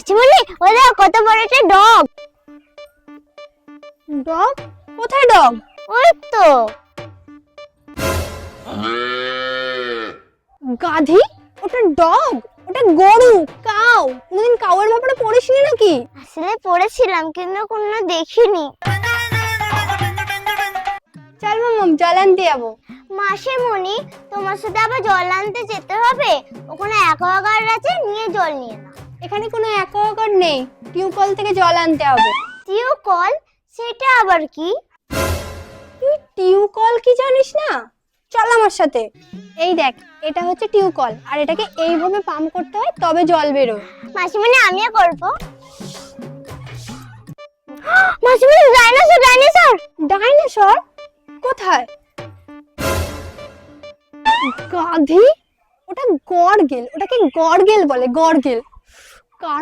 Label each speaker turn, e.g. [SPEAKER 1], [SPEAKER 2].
[SPEAKER 1] মাছিমণি, ওই দেখো কত বড় একটা ডগ।
[SPEAKER 2] ডগ? কোথায় ডগ?
[SPEAKER 1] ওই তো।
[SPEAKER 2] গাধি? ওটা ডগ? ওটা গরু, কাউ। কোনদিন কাউয়ের ব্যাপারে পড়িসনি নাকি?
[SPEAKER 1] আসলে পড়েছিলাম কিন্তু কোনো দেখিনি।
[SPEAKER 2] চল মাম্মাম, জল আনতে যাবো।
[SPEAKER 1] মাসিমণি, তোমার সাথে আবার জল আনতে যেতে হবে? ওখানে অ্যাকোয়াগার্ড আছে, নিয়ে জল নিয়ে নাও।
[SPEAKER 2] এখানে কোনো অ্যাকোয়াগার্ড নেই, টিউবওয়েল থেকে জল আনতে হবে।
[SPEAKER 1] টিউকল? সেটা আবার কি?
[SPEAKER 2] তুই টিউকল কি জানিস না? চল আমার সাথে। এই দেখ, এটা হচ্ছে টিউকল, আর এটাকে এইভাবে পাম্প করতে হয়, তবে জল বেরোয়।
[SPEAKER 1] মাসিমণি, আমিও করব। মাসিমণি, ডাইনোসর ডাইনোসর।
[SPEAKER 2] ডাইনোসর? কোথায়? গাধি? ওটা গর্গেল, ওটাকে গর্গেল বলে, গর্গেল।